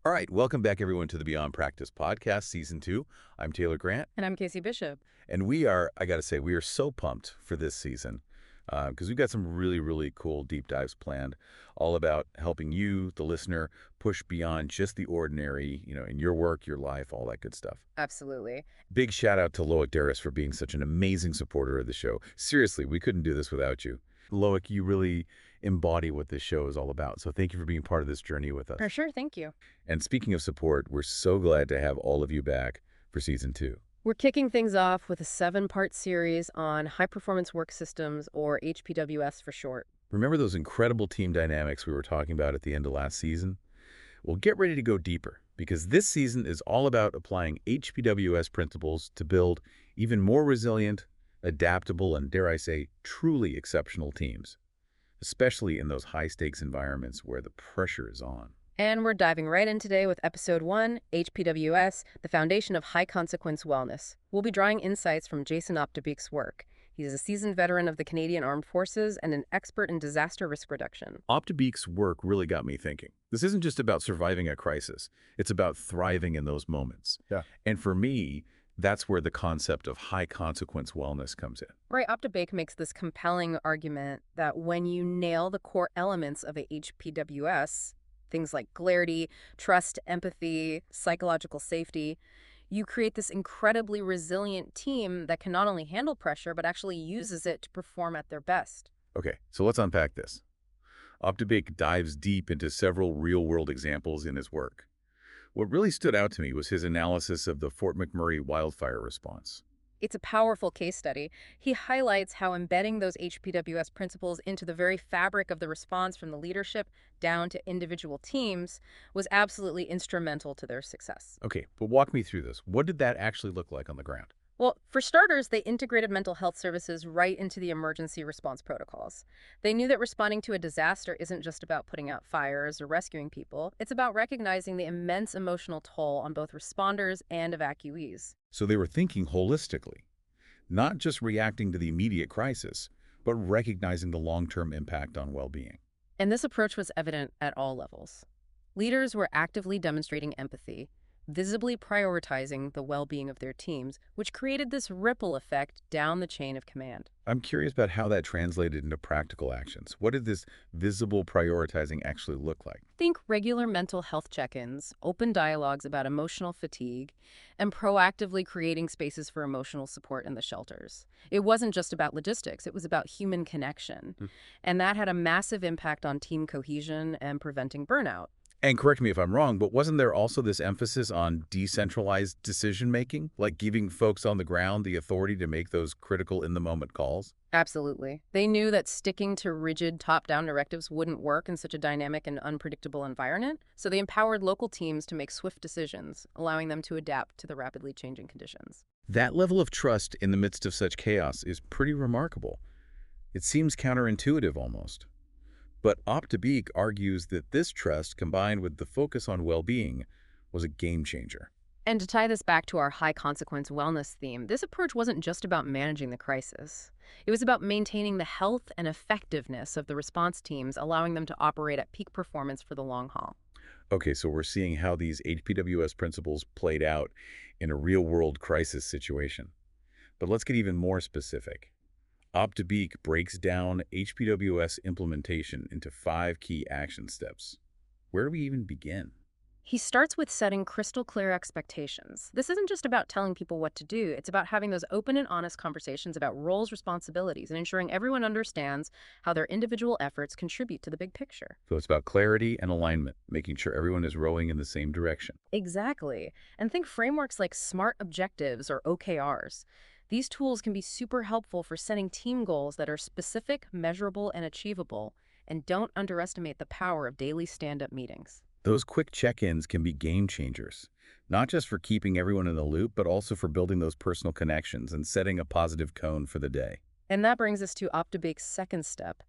All right, welcome back everyone to the Beyond Practice podcast, season 2. I'm Taylor Grant, And I'm Casey Bishop. and we are, I got to say, we are so pumped for this season because we've got some really, really cool deep dives planned, all about helping you, the listener, push beyond just the ordinary, in your work, your life, all that good stuff. Absolutely. Big shout out to Loic Darris for being such an amazing supporter of the show. Seriously, we couldn't do this without you. Loic, you really embody what this show is all about, so thank you for being part of this journey with us. For sure, thank you. And speaking of support, we're so glad to have all of you back for season 2. We're kicking things off with a 7-part series on high-performance work systems, or HPWS for short. Remember those incredible team dynamics we were talking about at the end of last season? Well, get ready to go deeper, because this season is all about applying HPWS principles to build even more resilient, adaptable, and dare I say, truly exceptional teams, especially in those high-stakes environments where the pressure is on. And we're diving right in today with Episode 1, HPWS, the foundation of high-consequence wellness. We'll be drawing insights from Jason Optebeek's work. He's a seasoned veteran of the Canadian Armed Forces and an expert in disaster risk reduction. Optebeek's work really got me thinking. This isn't just about surviving a crisis. It's about thriving in those moments. Yeah. And for me, that's where the concept of high-consequence wellness comes in. Right, Optebeek makes this compelling argument that when you nail the core elements of a HPWS, things like clarity, trust, empathy, psychological safety, you create this incredibly resilient team that can not only handle pressure, but actually uses it to perform at their best. Okay, so let's unpack this. Optebeek dives deep into several real-world examples in his work. What really stood out to me was his analysis of the Fort McMurray wildfire response. It's a powerful case study. He highlights how embedding those HPWS principles into the very fabric of the response from the leadership down to individual teams was absolutely instrumental to their success. Okay, but walk me through this. What did that actually look like on the ground? Well, for starters, they integrated mental health services right into the emergency response protocols. They knew that responding to a disaster isn't just about putting out fires or rescuing people. It's about recognizing the immense emotional toll on both responders and evacuees. So they were thinking holistically, not just reacting to the immediate crisis, but recognizing the long-term impact on well-being. And this approach was evident at all levels. Leaders were actively demonstrating empathy, visibly prioritizing the well-being of their teams, which created this ripple effect down the chain of command. I'm curious about how that translated into practical actions. What did this visible prioritizing actually look like? Think regular mental health check-ins, open dialogues about emotional fatigue, and proactively creating spaces for emotional support in the shelters. It wasn't just about logistics, it was about human connection. And that had a massive impact on team cohesion and preventing burnout. And correct me if I'm wrong, but wasn't there also this emphasis on decentralized decision-making, like giving folks on the ground the authority to make those critical in-the-moment calls? Absolutely. They knew that sticking to rigid top-down directives wouldn't work in such a dynamic and unpredictable environment, so they empowered local teams to make swift decisions, allowing them to adapt to the rapidly changing conditions. That level of trust in the midst of such chaos is pretty remarkable. It seems counterintuitive almost. But Optebeek argues that this trust, combined with the focus on well-being, was a game changer. And to tie this back to our high-consequence wellness theme, this approach wasn't just about managing the crisis. It was about maintaining the health and effectiveness of the response teams, allowing them to operate at peak performance for the long haul. Okay, so we're seeing how these HPWS principles played out in a real-world crisis situation. But let's get even more specific. Optebeek breaks down HPWS implementation into 5 key action steps. Where do we even begin? He starts with setting crystal clear expectations. This isn't just about telling people what to do. It's about having those open and honest conversations about roles, responsibilities, and ensuring everyone understands how their individual efforts contribute to the big picture. So it's about clarity and alignment, making sure everyone is rowing in the same direction. Exactly. And think frameworks like SMART objectives or OKRs. These tools can be super helpful for setting team goals that are specific, measurable, and achievable, and don't underestimate the power of daily stand-up meetings. Those quick check-ins can be game changers, not just for keeping everyone in the loop, but also for building those personal connections and setting a positive tone for the day. And that brings us to Optebeek's second step,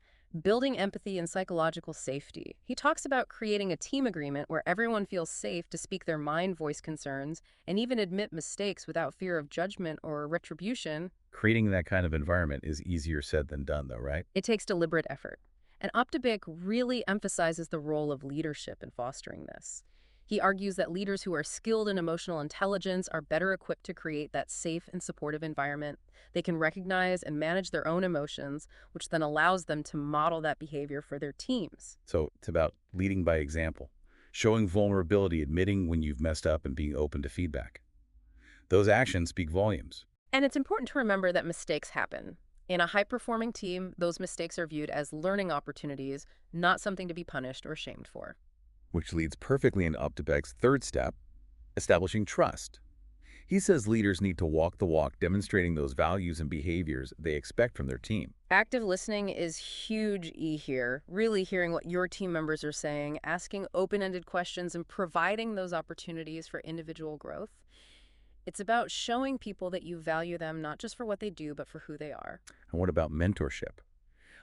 building empathy and psychological safety. He talks about creating a team agreement where everyone feels safe to speak their mind, voice concerns, and even admit mistakes without fear of judgment or retribution. Creating that kind of environment is easier said than done, though, right? It takes deliberate effort. And Optebeek really emphasizes the role of leadership in fostering this. He argues that leaders who are skilled in emotional intelligence are better equipped to create that safe and supportive environment. They can recognize and manage their own emotions, which then allows them to model that behavior for their teams. So it's about leading by example, showing vulnerability, admitting when you've messed up, and being open to feedback. Those actions speak volumes, And it's important to remember that mistakes happen. In a high-performing team, those mistakes are viewed as learning opportunities, not something to be punished or shamed for. which leads perfectly into Uptebek's third step, establishing trust. He says leaders need to walk the walk, demonstrating those values and behaviors they expect from their team. Active listening is huge here, really hearing what your team members are saying, asking open-ended questions, and providing those opportunities for individual growth. It's about showing people that you value them not just for what they do, but for who they are. And what about mentorship?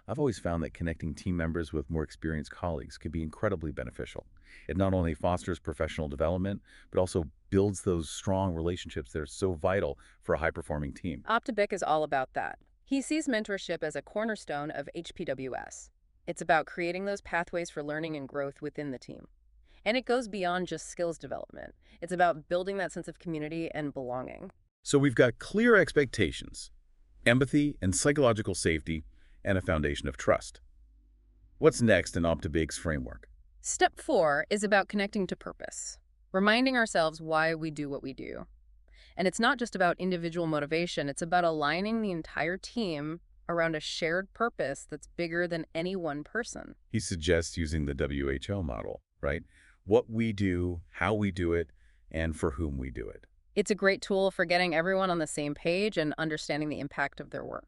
I've always found that connecting team members with more experienced colleagues can be incredibly beneficial. It not only fosters professional development, but also builds those strong relationships that are so vital for a high-performing team. Optibik is all about that. He sees mentorship as a cornerstone of HPWS. It's about creating those pathways for learning and growth within the team. And it goes beyond just skills development. It's about building that sense of community and belonging. So we've got clear expectations, empathy and psychological safety, and a foundation of trust. What's next in Optibek's framework? Step 4 is about connecting to purpose, reminding ourselves why we do what we do. And it's not just about individual motivation, it's about aligning the entire team around a shared purpose that's bigger than any one person. He suggests using the WHO model, right? What we do, how we do it, and for whom we do it. It's a great tool for getting everyone on the same page and understanding the impact of their work.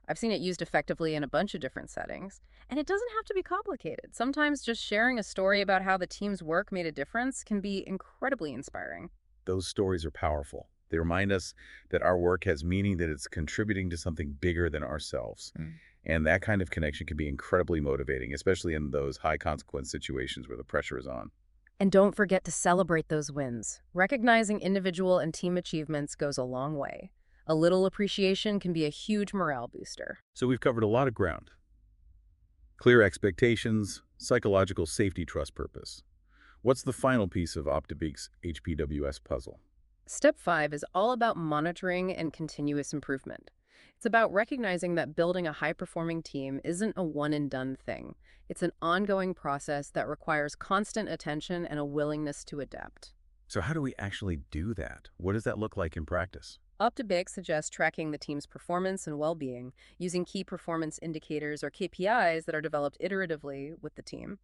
I've seen it used effectively in a bunch of different settings, and it doesn't have to be complicated. Sometimes just sharing a story about how the team's work made a difference can be incredibly inspiring. Those stories are powerful. They remind us that our work has meaning, that it's contributing to something bigger than ourselves. And that kind of connection can be incredibly motivating, especially in those high-consequence situations where the pressure is on. And don't forget to celebrate those wins. Recognizing individual and team achievements goes a long way. A little appreciation can be a huge morale booster. So we've covered a lot of ground. Clear expectations, psychological safety, trust, purpose. What's the final piece of Optibek's HPWS puzzle? Step 5 is all about monitoring and continuous improvement. It's about recognizing that building a high-performing team isn't a one-and-done thing. It's an ongoing process that requires constant attention and a willingness to adapt. So how do we actually do that? What does that look like in practice? Optibik suggests tracking the team's performance and well-being using key performance indicators or KPIs that are developed iteratively with the team.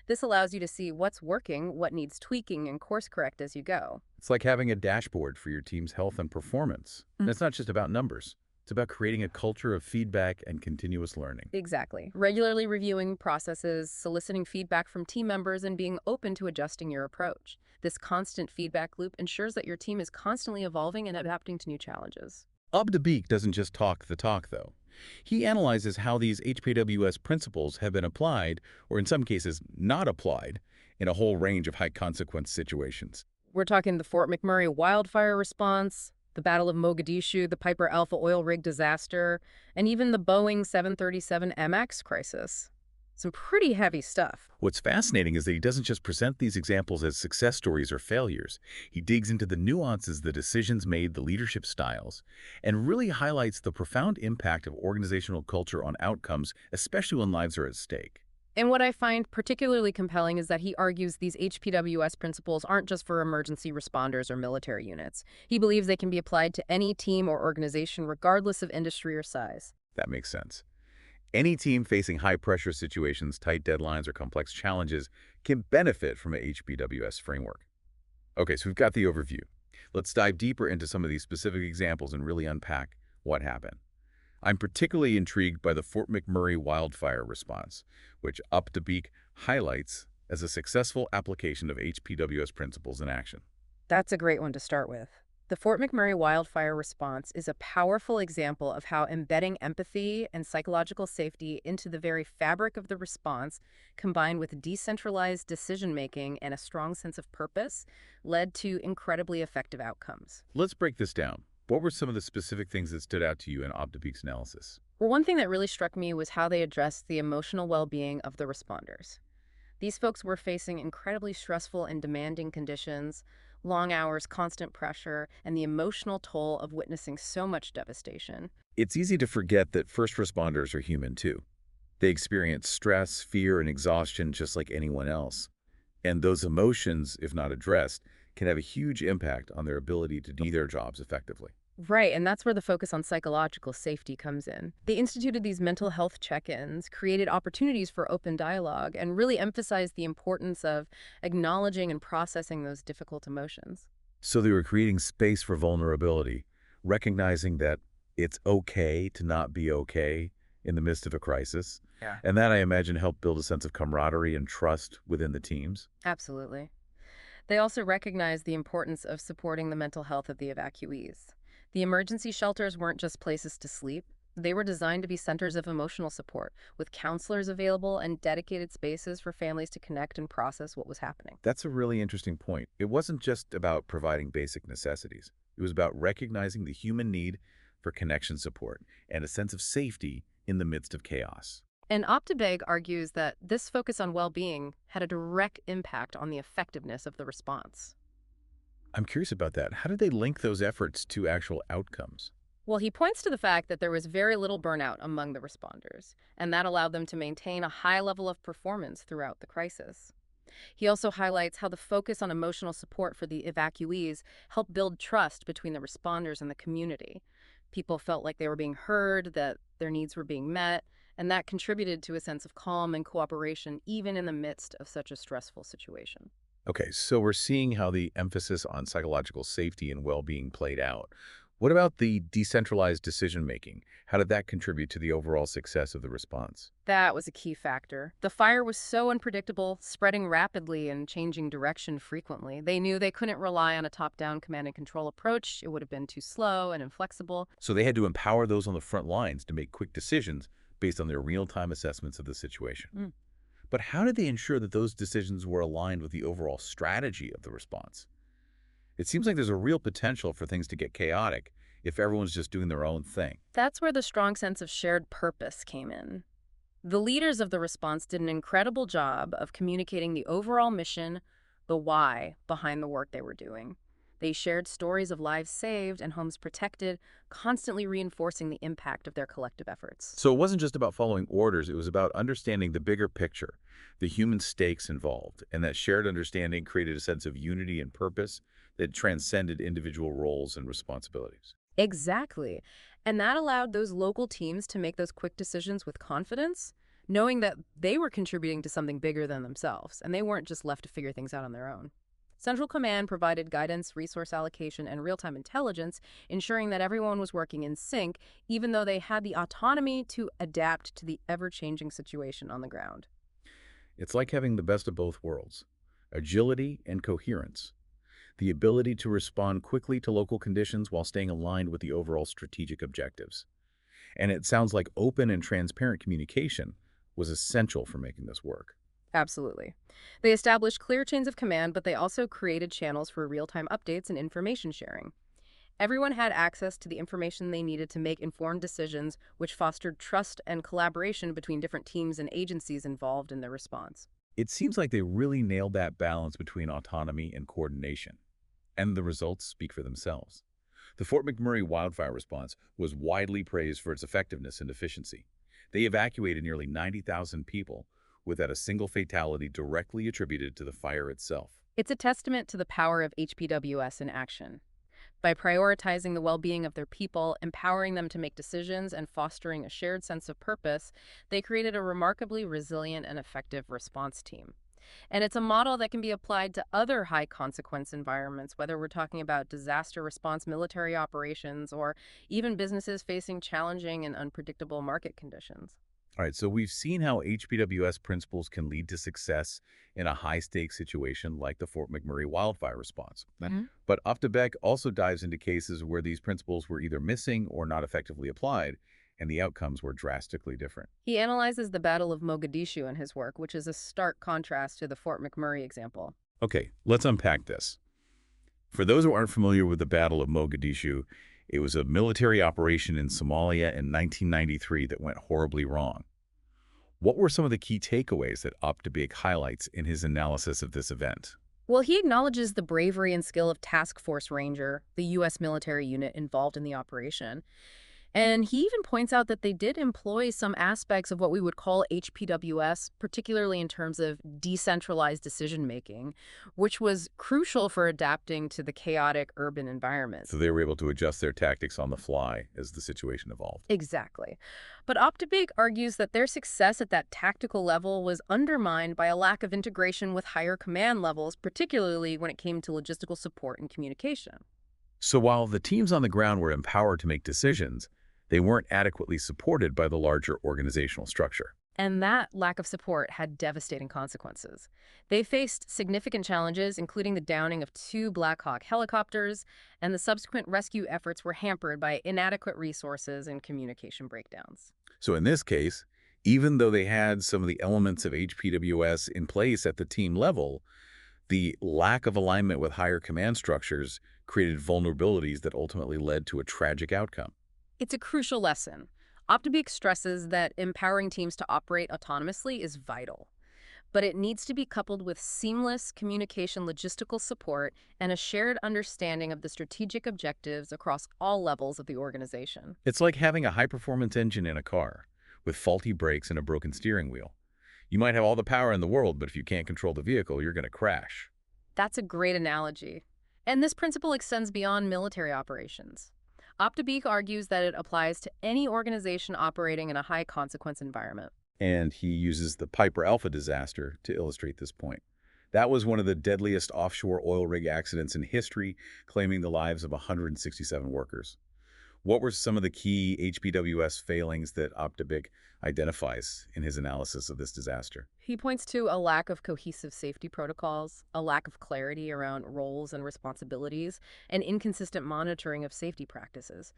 This allows you to see what's working, what needs tweaking, and course correct as you go. It's like having a dashboard for your team's health and performance. And it's not just about numbers. It's about creating a culture of feedback and continuous learning. Exactly. Regularly reviewing processes, soliciting feedback from team members, and being open to adjusting your approach. This constant feedback loop ensures that your team is constantly evolving and adapting to new challenges. Optibek doesn't just talk the talk, though. He analyzes how these HPWS principles have been applied, or in some cases not applied, in a whole range of high-consequence situations. We're talking the Fort McMurray wildfire response, the Battle of Mogadishu, the Piper Alpha oil rig disaster, and even the Boeing 737 MX crisis. Some pretty heavy stuff. What's fascinating is that he doesn't just present these examples as success stories or failures. He digs into the nuances, the decisions made, the leadership styles, and really highlights the profound impact of organizational culture on outcomes, especially when lives are at stake. And what I find particularly compelling is that he argues these HPWS principles aren't just for emergency responders or military units. He believes they can be applied to any team or organization regardless of industry or size. That makes sense. Any team facing high-pressure situations, tight deadlines, or complex challenges can benefit from a HPWS framework. Okay, so we've got the overview. Let's dive deeper into some of these specific examples and really unpack what happened. I'm particularly intrigued by the Fort McMurray wildfire response, which Optibek highlights as a successful application of HPWS principles in action. That's a great one to start with. The Fort McMurray wildfire response is a powerful example of how embedding empathy and psychological safety into the very fabric of the response, combined with decentralized decision-making and a strong sense of purpose, led to incredibly effective outcomes. Let's break this down. What were some of the specific things that stood out to you in Optibek's analysis? Well, one thing that really struck me was how they addressed the emotional well-being of the responders. These folks were facing incredibly stressful and demanding conditions, long hours, constant pressure, and the emotional toll of witnessing so much devastation. It's easy to forget that first responders are human too. They experience stress, fear, and exhaustion just like anyone else. And those emotions, if not addressed, can have a huge impact on their ability to do their jobs effectively. Right, and that's where the focus on psychological safety comes in. They instituted these mental health check-ins, created opportunities for open dialogue, and really emphasized the importance of acknowledging and processing those difficult emotions. So they were creating space for vulnerability, recognizing that it's okay to not be okay in the midst of a crisis. Yeah. And that, I imagine, helped build a sense of camaraderie and trust within the teams. Absolutely. They also recognized the importance of supporting the mental health of the evacuees. The emergency shelters weren't just places to sleep. They were designed to be centers of emotional support, with counselors available and dedicated spaces for families to connect and process what was happening. That's a really interesting point. It wasn't just about providing basic necessities. It was about recognizing the human need for connection support and a sense of safety in the midst of chaos. And Optibeg argues that this focus on well-being had a direct impact on the effectiveness of the response. I'm curious about that. How did they link those efforts to actual outcomes? Well, he points to the fact that there was very little burnout among the responders, and that allowed them to maintain a high level of performance throughout the crisis. He also highlights how the focus on emotional support for the evacuees helped build trust between the responders and the community. People felt like they were being heard, that their needs were being met, and that contributed to a sense of calm and cooperation even in the midst of such a stressful situation. Okay, so we're seeing how the emphasis on psychological safety and well-being played out. What about the decentralized decision-making? How did that contribute to the overall success of the response? That was a key factor. The fire was so unpredictable, spreading rapidly and changing direction frequently. They knew they couldn't rely on a top-down command and control approach. It would have been too slow and inflexible. So they had to empower those on the front lines to make quick decisions based on their real-time assessments of the situation. Mm. But how did they ensure that those decisions were aligned with the overall strategy of the response? It seems like there's a real potential for things to get chaotic if everyone's just doing their own thing. That's where the strong sense of shared purpose came in. The leaders of the response did an incredible job of communicating the overall mission, the why behind the work they were doing. They shared stories of lives saved and homes protected, constantly reinforcing the impact of their collective efforts. So it wasn't just about following orders, it was about understanding the bigger picture, the human stakes involved, and that shared understanding created a sense of unity and purpose that transcended individual roles and responsibilities. Exactly. And that allowed those local teams to make those quick decisions with confidence, knowing that they were contributing to something bigger than themselves, and they weren't just left to figure things out on their own. Central Command provided guidance, resource allocation, and real-time intelligence, ensuring that everyone was working in sync, even though they had the autonomy to adapt to the ever-changing situation on the ground. It's like having the best of both worlds, agility and coherence, the ability to respond quickly to local conditions while staying aligned with the overall strategic objectives. And it sounds like open and transparent communication was essential for making this work. Absolutely. They established clear chains of command, but they also created channels for real-time updates and information sharing. Everyone had access to the information they needed to make informed decisions, which fostered trust and collaboration between different teams and agencies involved in their response. It seems like they really nailed that balance between autonomy and coordination, and the results speak for themselves. The Fort McMurray wildfire response was widely praised for its effectiveness and efficiency. They evacuated nearly 90,000 people, without a single fatality directly attributed to the fire itself. It's a testament to the power of HPWS in action. By prioritizing the well-being of their people, empowering them to make decisions, and fostering a shared sense of purpose, they created a remarkably resilient and effective response team. And it's a model that can be applied to other high-consequence environments, whether we're talking about disaster response military operations or even businesses facing challenging and unpredictable market conditions. All right, so we've seen how HPWS principles can lead to success in a high-stakes situation like the Fort McMurray wildfire response. But Aftebeck also dives into cases where these principles were either missing or not effectively applied, and the outcomes were drastically different. He analyzes the Battle of Mogadishu in his work, which is a stark contrast to the Fort McMurray example. Okay, let's unpack this. For those who aren't familiar with the Battle of Mogadishu, it was a military operation in Somalia in 1993 that went horribly wrong. What were some of the key takeaways that Optibig highlights in his analysis of this event? Well, he acknowledges the bravery and skill of Task Force Ranger, the U.S. military unit involved in the operation. And he even points out that they did employ some aspects of what we would call HPWS, particularly in terms of decentralized decision making, which was crucial for adapting to the chaotic urban environment. So they were able to adjust their tactics on the fly as the situation evolved. Exactly. But Optibig argues that their success at that tactical level was undermined by a lack of integration with higher command levels, particularly when it came to logistical support and communication. So while the teams on the ground were empowered to make decisions, they weren't adequately supported by the larger organizational structure. And that lack of support had devastating consequences. They faced significant challenges, including the downing of 2 Black Hawk helicopters, and the subsequent rescue efforts were hampered by inadequate resources and communication breakdowns. So in this case, even though they had some of the elements of HPWS in place at the team level, the lack of alignment with higher command structures created vulnerabilities that ultimately led to a tragic outcome. It's a crucial lesson. Optibik stresses that empowering teams to operate autonomously is vital, but it needs to be coupled with seamless communication logistical support and a shared understanding of the strategic objectives across all levels of the organization. It's like having a high-performance engine in a car with faulty brakes and a broken steering wheel. You might have all the power in the world, but if you can't control the vehicle, you're going to crash. That's a great analogy. And this principle extends beyond military operations. Optibik argues that it applies to any organization operating in a high-consequence environment. And he uses the Piper Alpha disaster to illustrate this point. That was one of the deadliest offshore oil rig accidents in history, claiming the lives of 167 workers. What were some of the key HPWS failings that Optibik identifies in his analysis of this disaster? He points to a lack of cohesive safety protocols, a lack of clarity around roles and responsibilities, and inconsistent monitoring of safety practices.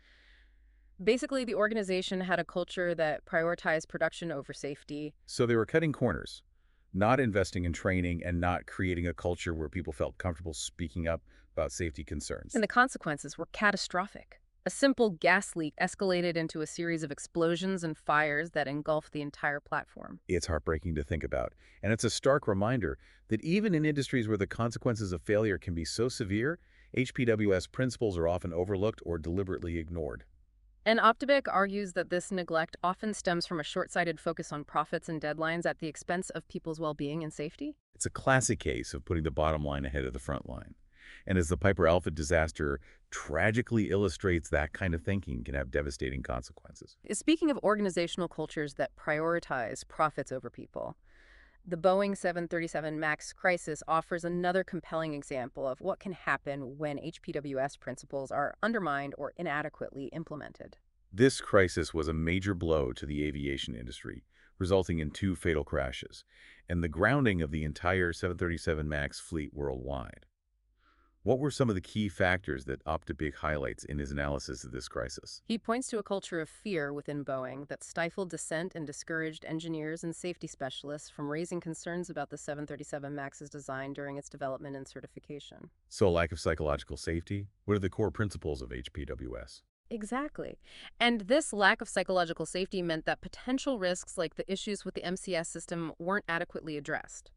Basically, the organization had a culture that prioritized production over safety. So they were cutting corners, not investing in training and not creating a culture where people felt comfortable speaking up about safety concerns. And the consequences were catastrophic. A simple gas leak escalated into a series of explosions and fires that engulfed the entire platform. It's heartbreaking to think about, and it's a stark reminder that even in industries where the consequences of failure can be so severe, HPWS principles are often overlooked or deliberately ignored. And Optibik argues that this neglect often stems from a short-sighted focus on profits and deadlines at the expense of people's well-being and safety. It's a classic case of putting the bottom line ahead of the front line. And as the Piper Alpha disaster tragically illustrates, that kind of thinking can have devastating consequences. Speaking of organizational cultures that prioritize profits over people, the Boeing 737 MAX crisis offers another compelling example of what can happen when HPWS principles are undermined or inadequately implemented. This crisis was a major blow to the aviation industry, resulting in 2 fatal crashes and the grounding of the entire 737 MAX fleet worldwide. What were some of the key factors that Optibik highlights in his analysis of this crisis? He points to a culture of fear within Boeing that stifled dissent and discouraged engineers and safety specialists from raising concerns about the 737 MAX's design during its development and certification. So a lack of psychological safety? What are the core principles of HPWS? Exactly. And this lack of psychological safety meant that potential risks like the issues with the MCS system weren't adequately addressed.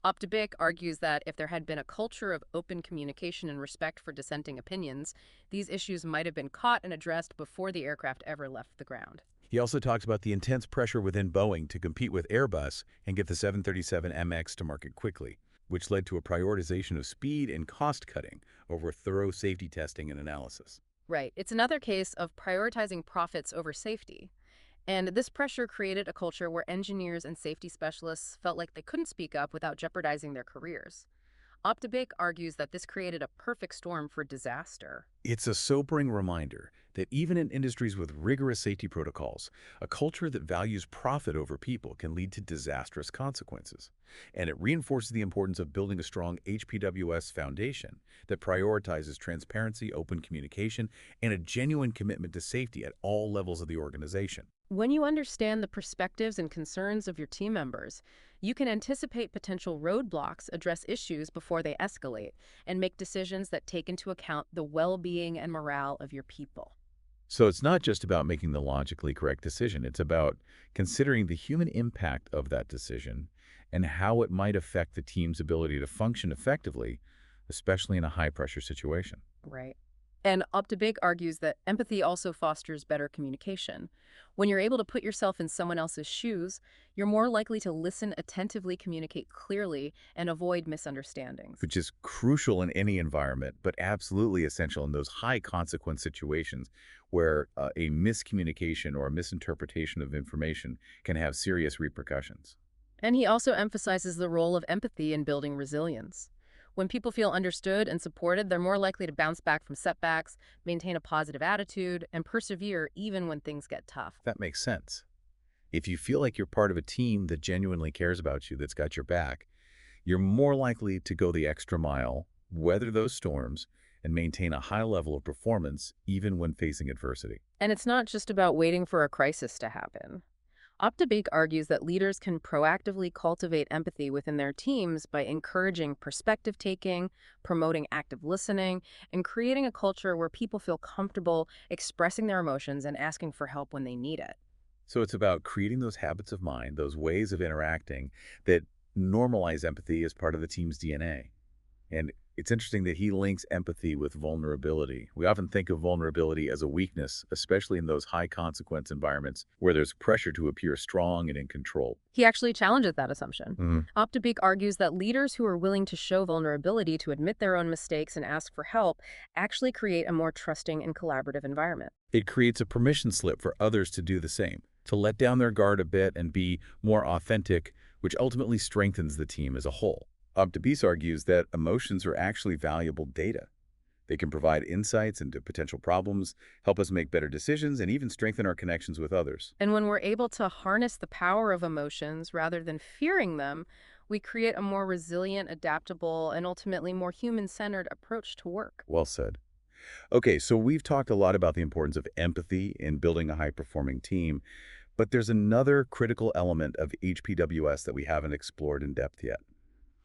Optibik argues that if there had been a culture of open communication and respect for dissenting opinions, these issues might have been caught and addressed before the aircraft ever left the ground. He also talks about the intense pressure within Boeing to compete with Airbus and get the 737 MX to market quickly, which led to a prioritization of speed and cost cutting over thorough safety testing and analysis. Right. It's another case of prioritizing profits over safety. And this pressure created a culture where engineers and safety specialists felt like they couldn't speak up without jeopardizing their careers. Optibik argues that this created a perfect storm for disaster. It's a sobering reminder that even in industries with rigorous safety protocols, a culture that values profit over people can lead to disastrous consequences. And it reinforces the importance of building a strong HPWS foundation that prioritizes transparency, open communication, and a genuine commitment to safety at all levels of the organization. When you understand the perspectives and concerns of your team members, you can anticipate potential roadblocks, address issues before they escalate, and make decisions that take into account the well-being and morale of your people. So it's not just about making the logically correct decision. It's about considering the human impact of that decision and how it might affect the team's ability to function effectively, especially in a high-pressure situation. Right. And Optibig argues that empathy also fosters better communication. When you're able to put yourself in someone else's shoes, you're more likely to listen attentively, communicate clearly, and avoid misunderstandings. Which is crucial in any environment, but absolutely essential in those high-consequence situations where a miscommunication or a misinterpretation of information can have serious repercussions. And he also emphasizes the role of empathy in building resilience. When people feel understood and supported, they're more likely to bounce back from setbacks, maintain a positive attitude, and persevere even when things get tough. That makes sense. If you feel like you're part of a team that genuinely cares about you, that's got your back, you're more likely to go the extra mile, weather those storms, and maintain a high level of performance even when facing adversity. And it's not just about waiting for a crisis to happen. Optibig argues that leaders can proactively cultivate empathy within their teams by encouraging perspective taking, promoting active listening, and creating a culture where people feel comfortable expressing their emotions and asking for help when they need it. So it's about creating those habits of mind, those ways of interacting that normalize empathy as part of the team's DNA. And it's interesting that he links empathy with vulnerability. We often think of vulnerability as a weakness, especially in those high consequence environments where there's pressure to appear strong and in control. He actually challenges that assumption. Mhm. Optibig argues that leaders who are willing to show vulnerability, to admit their own mistakes and ask for help, actually create a more trusting and collaborative environment. It creates a permission slip for others to do the same, to let down their guard a bit and be more authentic, which ultimately strengthens the team as a whole. Optibis argues that emotions are actually valuable data. They can provide insights into potential problems, help us make better decisions, and even strengthen our connections with others. And when we're able to harness the power of emotions rather than fearing them, we create a more resilient, adaptable, and ultimately more human-centered approach to work. Well said. Okay, so we've talked a lot about the importance of empathy in building a high-performing team, but there's another critical element of HPWS that we haven't explored in depth yet: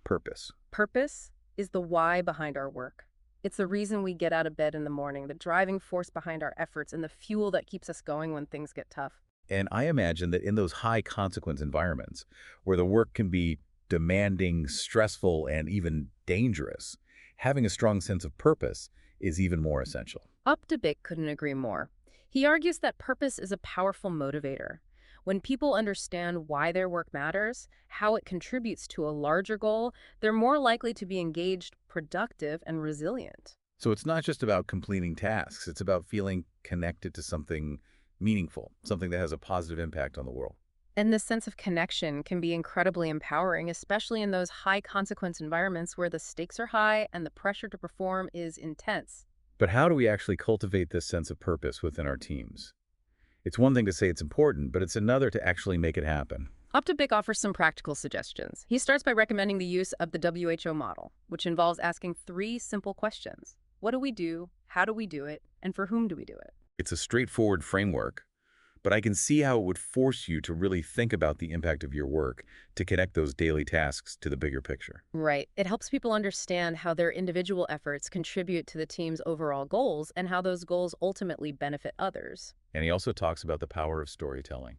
purpose. Purpose is the why behind our work. It's the reason we get out of bed in the morning, the driving force behind our efforts, and the fuel that keeps us going when things get tough. And I imagine that in those high-consequence environments, where the work can be demanding, stressful, and even dangerous, having a strong sense of purpose is even more essential. Optibik couldn't agree more. He argues that purpose is a powerful motivator. When people understand why their work matters, how it contributes to a larger goal, they're more likely to be engaged, productive, and resilient. So it's not just about completing tasks, it's about feeling connected to something meaningful, something that has a positive impact on the world. And this sense of connection can be incredibly empowering, especially in those high consequence environments where the stakes are high and the pressure to perform is intense. But how do we actually cultivate this sense of purpose within our teams? It's one thing to say it's important, but it's another to actually make it happen. Optibik offers some practical suggestions. He starts by recommending the use of the WHO model, which involves asking three simple questions. What do we do? How do we do it? And for whom do we do it? It's a straightforward framework, but I can see how it would force you to really think about the impact of your work, to connect those daily tasks to the bigger picture. Right. It helps people understand how their individual efforts contribute to the team's overall goals and how those goals ultimately benefit others. And he also talks about the power of storytelling.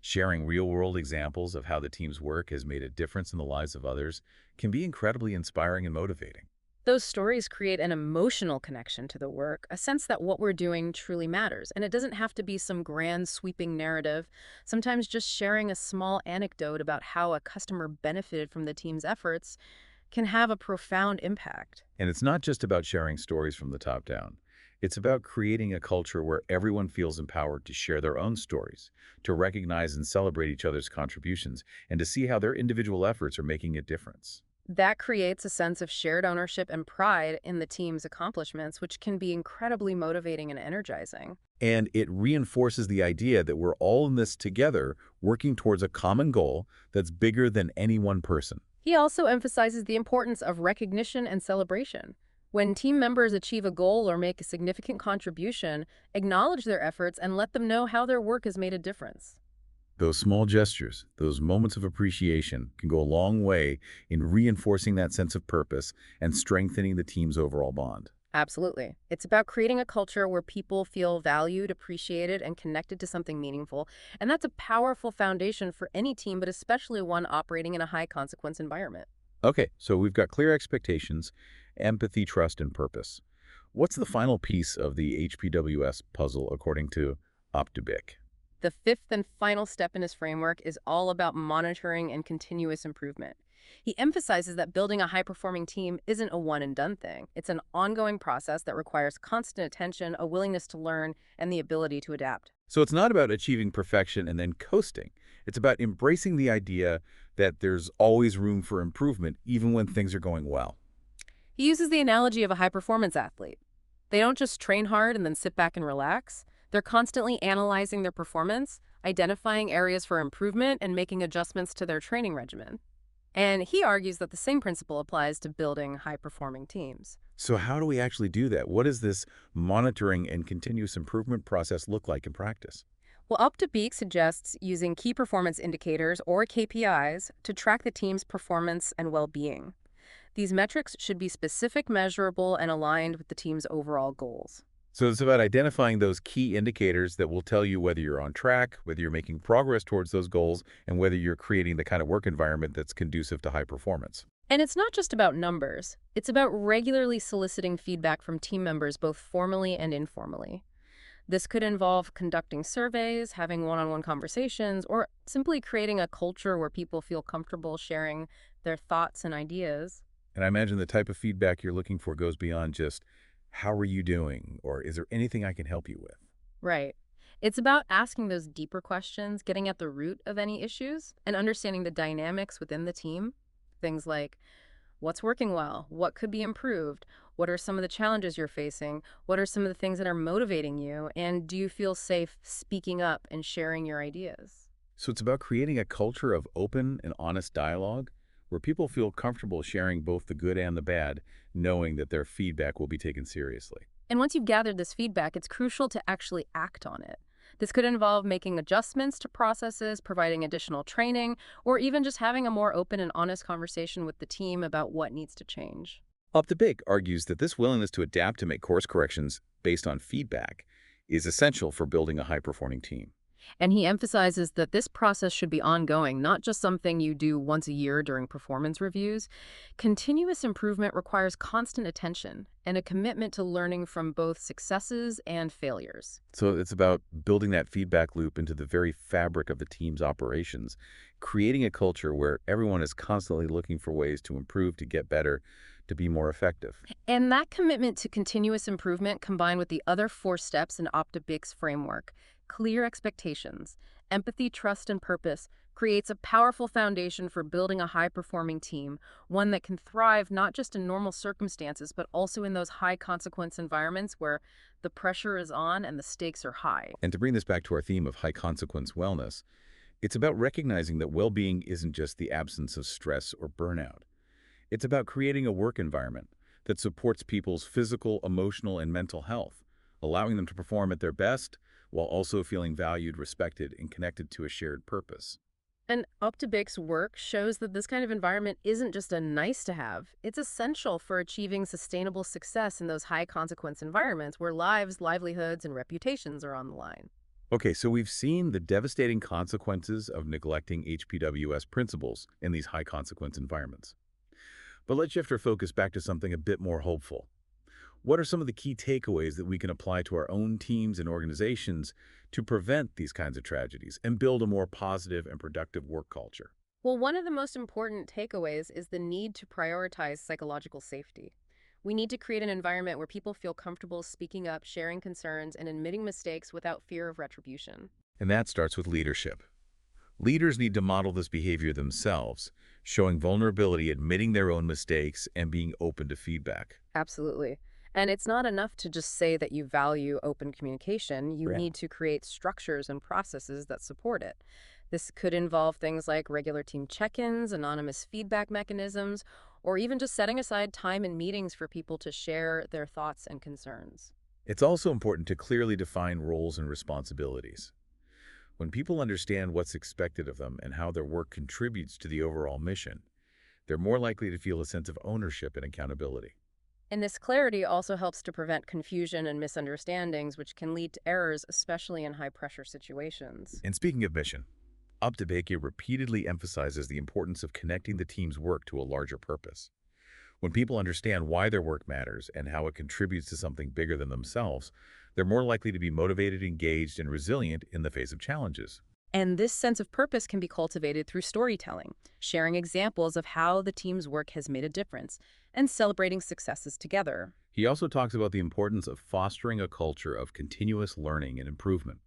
Sharing real-world examples of how the team's work has made a difference in the lives of others can be incredibly inspiring and motivating. Those stories create an emotional connection to the work, a sense that what we're doing truly matters. And it doesn't have to be some grand, sweeping narrative. Sometimes just sharing a small anecdote about how a customer benefited from the team's efforts can have a profound impact. And it's not just about sharing stories from the top down. It's about creating a culture where everyone feels empowered to share their own stories, to recognize and celebrate each other's contributions, and to see how their individual efforts are making a difference. That creates a sense of shared ownership and pride in the team's accomplishments, which can be incredibly motivating and energizing. And it reinforces the idea that we're all in this together, working towards a common goal that's bigger than any one person. He also emphasizes the importance of recognition and celebration. When team members achieve a goal or make a significant contribution, acknowledge their efforts and let them know how their work has made a difference. Those small gestures, those moments of appreciation can go a long way in reinforcing that sense of purpose and strengthening the team's overall bond. Absolutely. It's about creating a culture where people feel valued, appreciated, and connected to something meaningful. And that's a powerful foundation for any team, but especially one operating in a high consequence environment. Okay, so we've got clear expectations, empathy, trust, and purpose. What's the final piece of the HPWS puzzle according to Optibic? The fifth and final step in his framework is all about monitoring and continuous improvement. He emphasizes that building a high performing team isn't a one and done thing. It's an ongoing process that requires constant attention, a willingness to learn, and the ability to adapt. So it's not about achieving perfection and then coasting. It's about embracing the idea that there's always room for improvement, even when things are going well. He uses the analogy of a high performance athlete. They don't just train hard and then sit back and relax. They're constantly analyzing their performance, identifying areas for improvement, and making adjustments to their training regimen. And he argues that the same principle applies to building high-performing teams. So how do we actually do that? What does this monitoring and continuous improvement process look like in practice? Well, UpToPeak suggests using key performance indicators or KPIs to track the team's performance and well-being. These metrics should be specific, measurable, and aligned with the team's overall goals. So it's about identifying those key indicators that will tell you whether you're on track, whether you're making progress towards those goals, and whether you're creating the kind of work environment that's conducive to high performance. And it's not just about numbers. It's about regularly soliciting feedback from team members both formally and informally. This could involve conducting surveys, having one-on-one conversations, or simply creating a culture where people feel comfortable sharing their thoughts and ideas. And I imagine the type of feedback you're looking for goes beyond just, how are you doing? Or is there anything I can help you with? Right. It's about asking those deeper questions, getting at the root of any issues, and understanding the dynamics within the team. Things like, what's working well? What could be improved? What are some of the challenges you're facing? What are some of the things that are motivating you? And do you feel safe speaking up and sharing your ideas? So it's about creating a culture of open and honest dialogue where people feel comfortable sharing both the good and the bad, knowing that their feedback will be taken seriously. And once you've gathered this feedback, it's crucial to actually act on it. This could involve making adjustments to processes, providing additional training, or even just having a more open and honest conversation with the team about what needs to change. Up the Big argues that this willingness to adapt to make course corrections based on feedback is essential for building a high-performing team. And he emphasizes that this process should be ongoing, not just something you do once a year during performance reviews. Continuous improvement requires constant attention and a commitment to learning from both successes and failures. So it's about building that feedback loop into the very fabric of the team's operations, creating a culture where everyone is constantly looking for ways to improve, to get better, to be more effective. And that commitment to continuous improvement combined with the other four steps in OptiBIC's framework, clear expectations, empathy, trust, and purpose, creates a powerful foundation for building a high-performing team, one that can thrive not just in normal circumstances, but also in those high-consequence environments where the pressure is on and the stakes are high. And to bring this back to our theme of high-consequence wellness, it's about recognizing that well-being isn't just the absence of stress or burnout. It's about creating a work environment that supports people's physical, emotional, and mental health, allowing them to perform at their best while also feeling valued, respected, and connected to a shared purpose. And OptiBIC's work shows that this kind of environment isn't just a nice to have, it's essential for achieving sustainable success in those high consequence environments where lives, livelihoods, and reputations are on the line. Okay, so we've seen the devastating consequences of neglecting HPWS principles in these high-consequence environments. But let's shift our focus back to something a bit more hopeful. What are some of the key takeaways that we can apply to our own teams and organizations to prevent these kinds of tragedies and build a more positive and productive work culture? Well, one of the most important takeaways is the need to prioritize psychological safety. We need to create an environment where people feel comfortable speaking up, sharing concerns, and admitting mistakes without fear of retribution. And that starts with leadership. Leaders need to model this behavior themselves, showing vulnerability, admitting their own mistakes, and being open to feedback. Absolutely. And it's not enough to just say that you value open communication. You Right. need to create structures and processes that support it. This could involve things like regular team check-ins, anonymous feedback mechanisms, or even just setting aside time in meetings for people to share their thoughts and concerns. It's also important to clearly define roles and responsibilities. When people understand what's expected of them and how their work contributes to the overall mission, they're more likely to feel a sense of ownership and accountability. And this clarity also helps to prevent confusion and misunderstandings, which can lead to errors, especially in high-pressure situations. And speaking of mission, Optavecchia repeatedly emphasizes the importance of connecting the team's work to a larger purpose. When people understand why their work matters and how it contributes to something bigger than themselves, they're more likely to be motivated, engaged, and resilient in the face of challenges. And this sense of purpose can be cultivated through storytelling, sharing examples of how the team's work has made a difference, and celebrating successes together. He also talks about the importance of fostering a culture of continuous learning and improvement.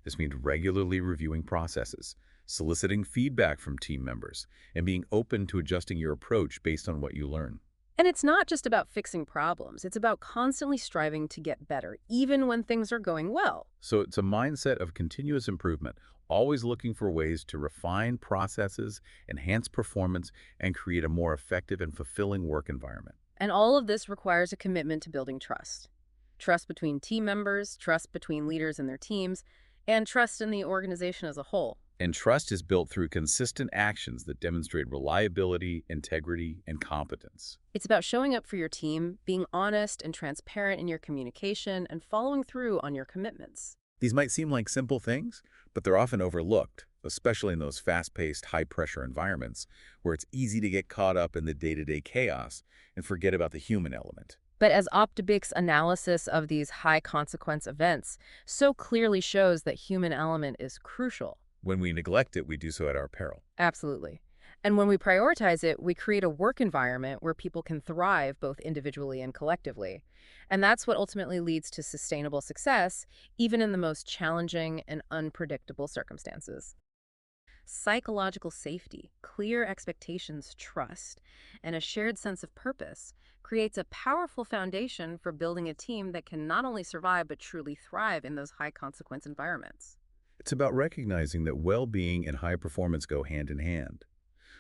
This means regularly reviewing processes, soliciting feedback from team members, and being open to adjusting your approach based on what you learn. And it's not just about fixing problems, it's about constantly striving to get better, even when things are going well. So it's a mindset of continuous improvement, always looking for ways to refine processes, enhance performance, and create a more effective and fulfilling work environment. And all of this requires a commitment to building trust. Trust between team members, trust between leaders and their teams, and trust in the organization as a whole. And trust is built through consistent actions that demonstrate reliability, integrity, and competence. It's about showing up for your team, being honest and transparent in your communication, and following through on your commitments. These might seem like simple things, but they're often overlooked, especially in those fast-paced, high-pressure environments where it's easy to get caught up in the day-to-day chaos and forget about the human element. But as Optibik's analysis of these high-consequence events so clearly shows that human element is crucial. When we neglect it, we do so at our peril. Absolutely. And when we prioritize it, we create a work environment where people can thrive both individually and collectively. And that's what ultimately leads to sustainable success, even in the most challenging and unpredictable circumstances. Psychological safety, clear expectations, trust, and a shared sense of purpose creates a powerful foundation for building a team that can not only survive but truly thrive in those high-consequence environments. It's about recognizing that well-being and high performance go hand in hand.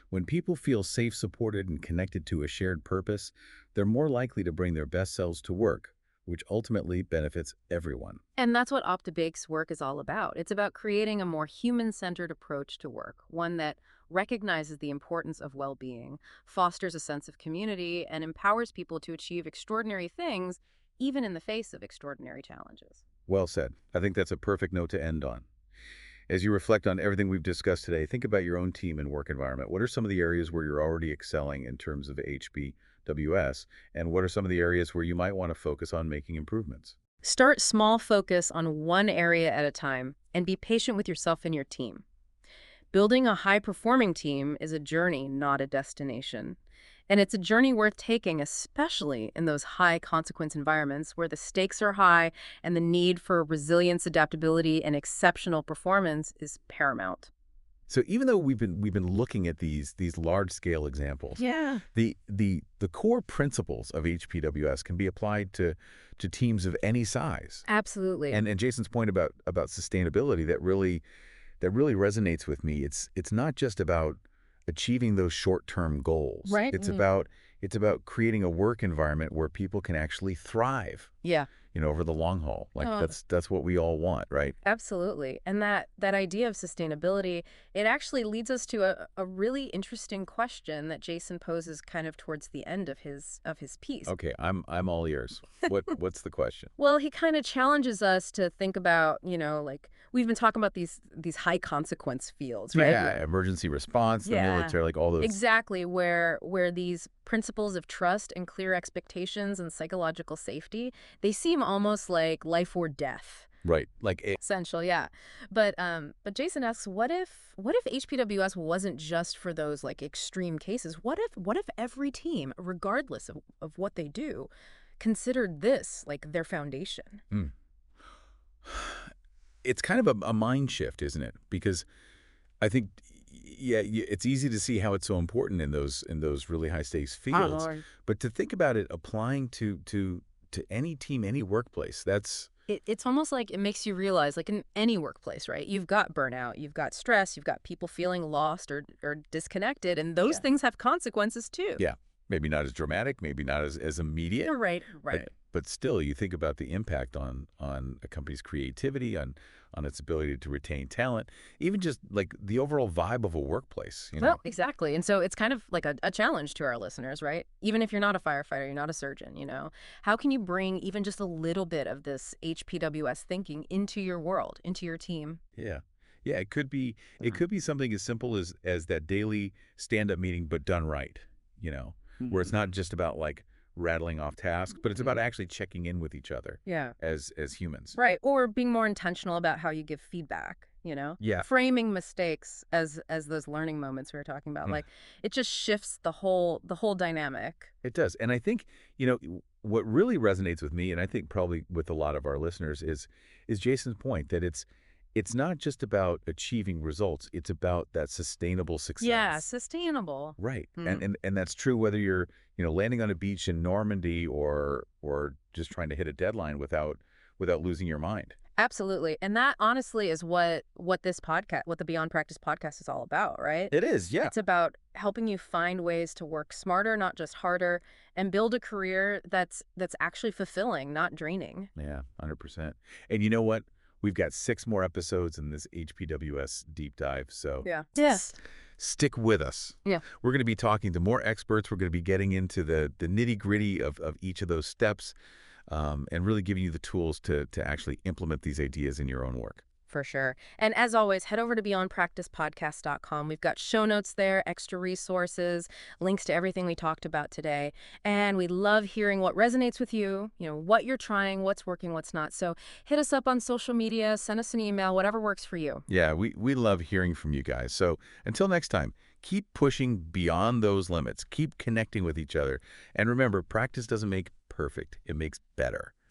When people feel safe, supported, and connected to a shared purpose, they're more likely to bring their best selves to work, which ultimately benefits everyone. And that's what Optibik's work is all about. It's about creating a more human-centered approach to work, one that recognizes the importance of well-being, fosters a sense of community, and empowers people to achieve extraordinary things, even in the face of extraordinary challenges. Well said. I think that's a perfect note to end on. As you reflect on everything we've discussed today, think about your own team and work environment. What are some of the areas where you're already excelling in terms of HPWS, and what are some of the areas where you might want to focus on making improvements? Start small, focus on one area at a time, and be patient with yourself and your team. Building a high-performing team is a journey, not a destination. And it's a journey worth taking, especially in those high-consequence environments where the stakes are high and the need for resilience, adaptability, and exceptional performance is paramount. So even though we've been looking at these large-scale examples, Yeah. the core principles of HPWS can be applied to teams of any size. Absolutely. And Jason's point about sustainability that really resonates with me. It's not just about achieving those short-term goals. Right. It's about creating a work environment where people can actually thrive, Yeah. over the long haul. Like Oh. that's what we all want, right? Absolutely. And that idea of sustainability, it actually leads us to a really interesting question that Jason poses kind of towards the end of his piece. Okay, I'm all ears. What's the question? Well, he kind of challenges us to think about, like we've been talking about these high consequence fields, right? Yeah, emergency response, the Yeah. military, like all those. Exactly, where these principles of trust and clear expectations and psychological safety, they seem almost like life or death. Right. Like Essential, yeah. But Jason asks, what if HPWS wasn't just for those like extreme cases? What if every team, regardless of what they do, considered this like their foundation? it's kind of a mind shift, isn't it? Because I think, yeah, it's easy to see how it's so important in those really high stakes fields. Lord. But to think about it applying to any team, any workplace, that's It's almost like it makes you realize, like in any workplace, right? You've got burnout, you've got stress, you've got people feeling lost or disconnected, and those things have consequences too. yeah, maybe not as dramatic, maybe not as immediate. Right, right. But still, you think about the impact on a company's creativity, on on its ability to retain talent, even just like the overall vibe of a workplace, you Well, know? exactly. And so it's kind of like a challenge to our listeners, right? Even if you're not a firefighter, you're not a surgeon, how can you bring even just a little bit of this HPWS thinking into your world, into your team? Yeah. Yeah, it could be something as simple as that daily stand-up meeting but done right, you know, where it's not Mhm. just about like rattling off tasks, but it's about Mhm. actually checking in with each other Yeah. as humans. Right. Or being more intentional about how you give feedback, Yeah. framing mistakes as those learning moments we were talking about. Mm. Like it just shifts the whole dynamic. It does. And I think, what really resonates with me, and I think probably with a lot of our listeners, is Jason's point that it's not just about achieving results, it's about that sustainable Yeah, success. sustainable. Right. And Mm. and and that's true whether you're, landing on a beach in Normandy or just trying to hit a deadline without losing your mind. Absolutely. And that honestly is what this podcast, what the Beyond Practice podcast is all about, right? It is, yeah. It's about helping you find ways to work smarter, not just harder, and build a career that's actually fulfilling, not draining. Yeah, 100%. And you know what? We've got 6 more episodes in this HPWS deep dive, so Yeah. Yeah. stick with us. Yeah. We're going to be talking to more experts. We're going to be getting into the nitty-gritty of each of those steps, and really giving you the tools to actually implement these ideas in your own work. For sure. And as always, head over to beyondpracticepodcast.com. We've got show notes there, extra resources, links to everything we talked about today. And we love hearing what resonates with you, what you're trying, what's working, what's not. So hit us up on social media, send us an email, whatever works for you. Yeah, we love hearing from you guys. So until next time, keep pushing beyond those limits. Keep connecting with each other. And remember, practice doesn't make perfect. It makes better.